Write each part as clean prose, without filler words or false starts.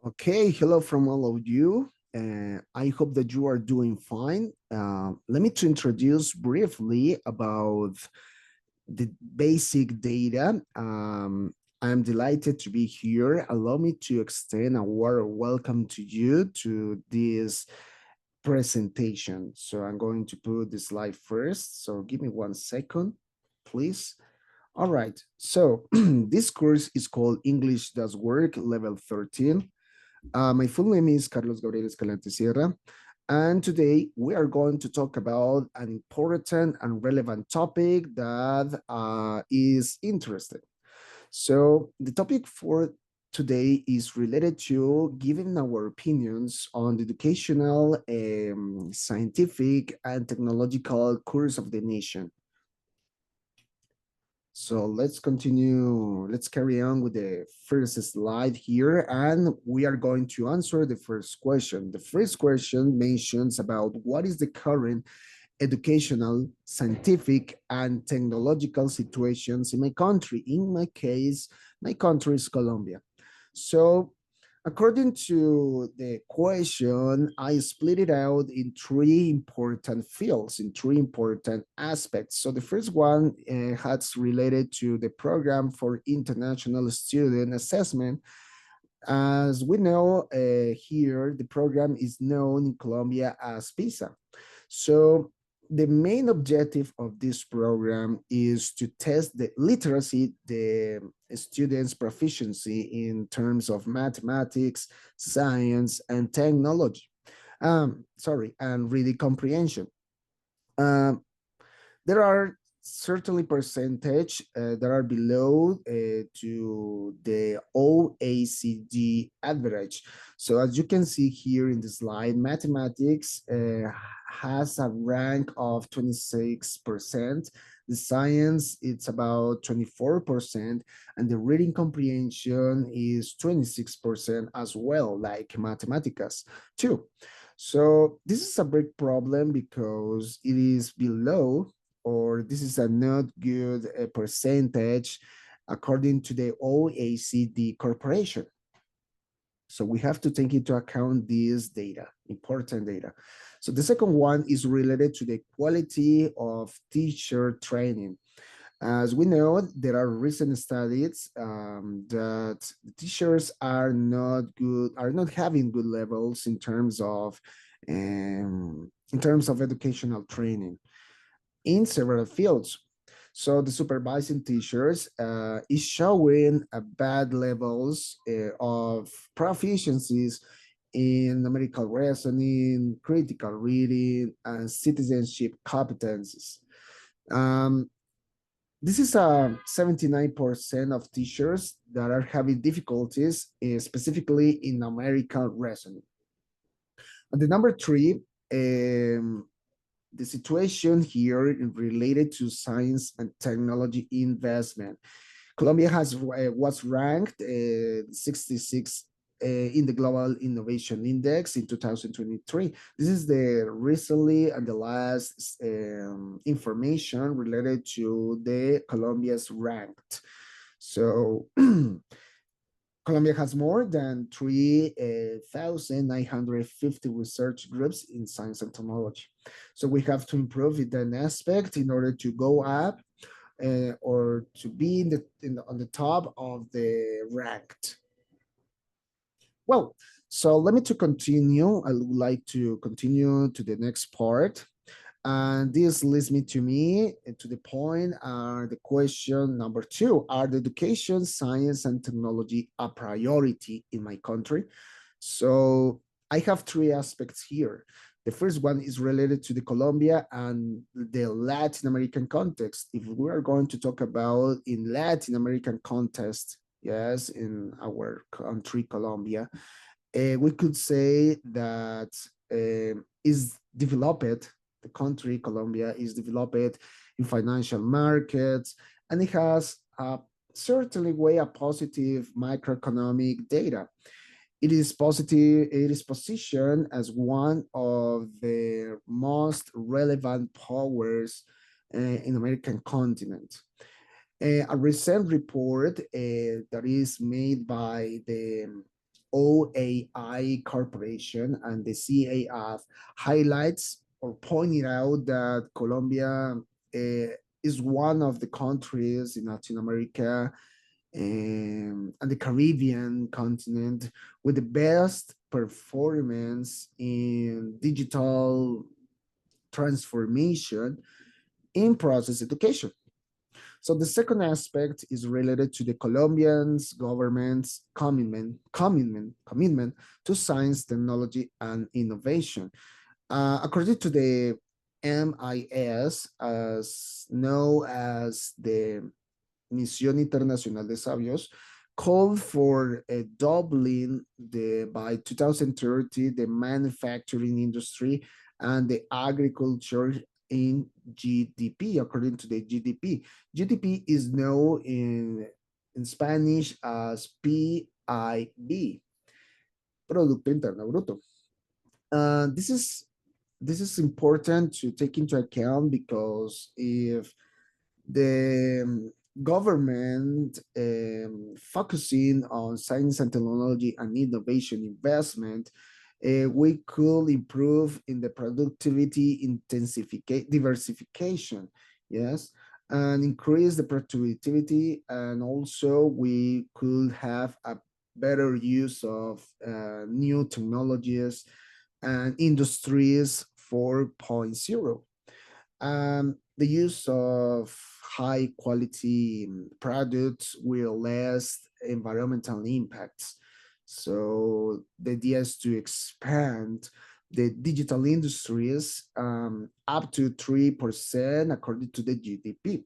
Okay, hello from all of you. I hope that you are doing fine. Let me to introduce briefly about the basic data. I'm delighted to be here. Allow me to extend a warm welcome to you to this presentation. So I'm going to put the slide first. So give me 1 second, please. All right. So this course is called English Does Work Level 13. My full name is Carlos Gabriel Escalante Sierra, and today we are going to talk about an important and relevant topic that is interesting. So, the topic for today is related to giving our opinions on the educational, scientific, and technological course of the nation. So let's continue. Let's carry on with the first slide here. And we are going to answer the first question. The first question mentions about what is the current educational, scientific, and technological situations in my country. In my case, my country is Colombia. So according to the question, I split it out in three important fields, in three important aspects. So the first one has related to the program for international student assessment. As we know here, the program is known in Colombia as PISA. So the main objective of this program is to test the literacy, the students' proficiency in terms of mathematics, science, and technology. And reading comprehension. Um, there are certainly percentage that are below to the OECD average. So as you can see here in the slide, mathematics has a rank of 26%. The science, it's about 24%, and the reading comprehension is 26% as well, like mathematicas too. So this is a big problem because it is below, or this is a not good percentage according to the OECD corporation. So we have to take into account this data, important data. So the second one is related to the quality of teacher training. As we know, there are recent studies that teachers are not good, are not having good levels in terms of educational training in several fields. So the supervising teachers is showing bad levels of proficiencies in numerical reasoning, critical reading, and citizenship competencies. Um, this is 79% of teachers that are having difficulties, specifically in numerical reasoning. And the number three, the situation here related to science and technology investment. Colombia was ranked 66 in the Global Innovation Index in 2023. This is the recently and the last information related to the Colombia's ranked. So Colombia has more than 3,950 research groups in science and technology. So we have to improve in that aspect in order to go up or to be on the top of the ranked. Well, so let me to continue. I would like to continue to the next part. And this leads me to the point, the question number two, are the education, science, and technology a priority in my country? So I have three aspects here. The first one is related to the Colombia and the Latin American context. If we are going to talk about in Latin American context, yes, in our country, Colombia, we could say that is developed, the country, Colombia, is developed in financial markets, and it has certainly way a positive macroeconomic data. It is positive, it is positioned as one of the most relevant powers in American continent. A recent report that is made by the OAI Corporation and the CAF highlights or pointed out that Colombia is one of the countries in Latin America and the Caribbean continent with the best performance in digital transformation in process education. So the second aspect is related to the Colombians government's commitment to science, technology, and innovation. According to the MIS, as known as the Misión Internacional de Sabios, called for doubling by 2030 the manufacturing industry and the agriculture in GDP, according to the GDP. GDP is known in Spanish as PIB, Producto Interno Bruto. This is important to take into account because if the government focusing on science and technology and innovation investment, we could improve in the productivity diversification, yes, and increase the productivity, and also we could have a better use of new technologies and industries 4.0. The use of high quality products with less environmental impacts. So the idea is to expand the digital industries up to 3% according to the GDP.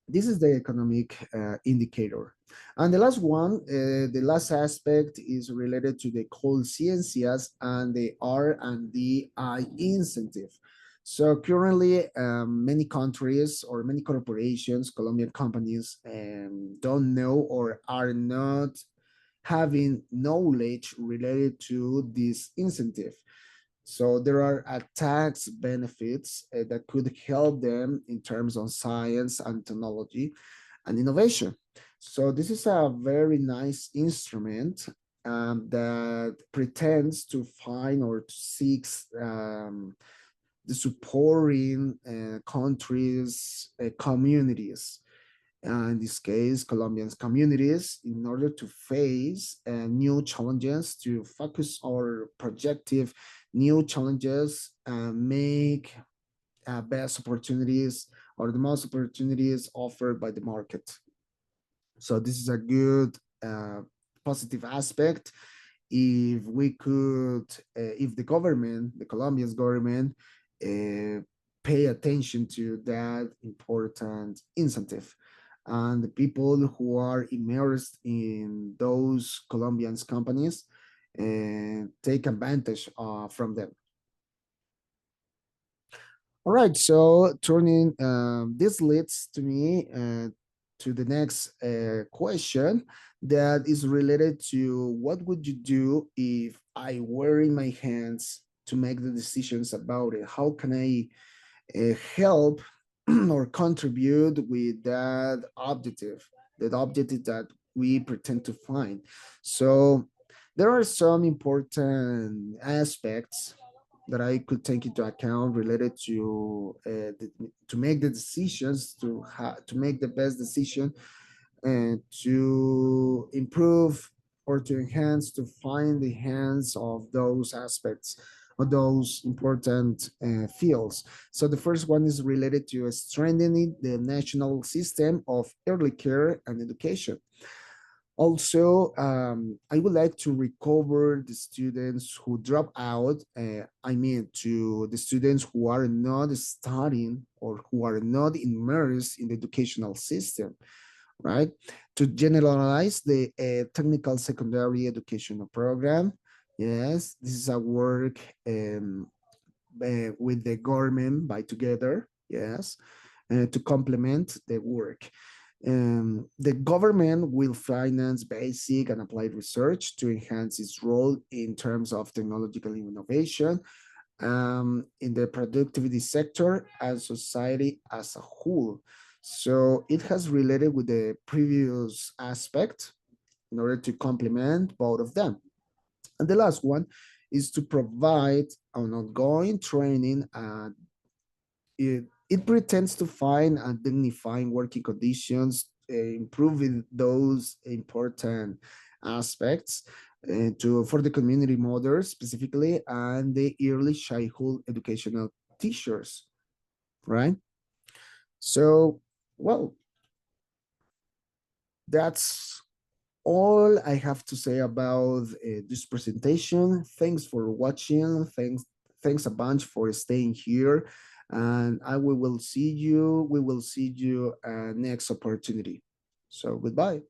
This is the economic indicator. And the last one, the last aspect is related to the Colciencias and the R&D incentive. So currently, many countries or many corporations, Colombian companies, don't know or are not having knowledge related to this incentive. So there are tax benefits that could help them in terms of science and technology and innovation. So this is a very nice instrument that pretends to find or to seek the supporting countries, communities. In this case, Colombian communities, in order to face new challenges, to focus our projective new challenges, and make best opportunities or the most opportunities offered by the market. So this is a good positive aspect. If we could, if the government, the Colombia's government, pay attention to that important incentive, and the people who are immersed in those Colombian companies take advantage from them. All right, so turning this leads to me to the next question that is related to what would you do if I were in my hands to make the decisions about it? How can I help or contribute with that objective that we pretend to find? So there are some important aspects that I could take into account related to make the decisions, to make the best decision, and to improve or to enhance, to find the hands of those aspects of those important fields. So the first one is related to strengthening the national system of early care and education. Also, I would like to recover the students who drop out. I mean, to the students who are not studying or who are not immersed in the educational system, right? To generalize the technical secondary educational program. Yes, this is a work with the government by together. Yes, to complement the work. The government will finance basic and applied research to enhance its role in terms of technological innovation in the productivity sector and society as a whole. So it has related with the previous aspect in order to complement both of them. And the last one is to provide an ongoing training. It pretends to find and dignifying working conditions, improving those important aspects for the community mothers specifically and the early childhood educational teachers, right? So, well, that's all I have to say about this presentation. Thanks for watching. Thanks a bunch for staying here. And we will see you next opportunity. So goodbye.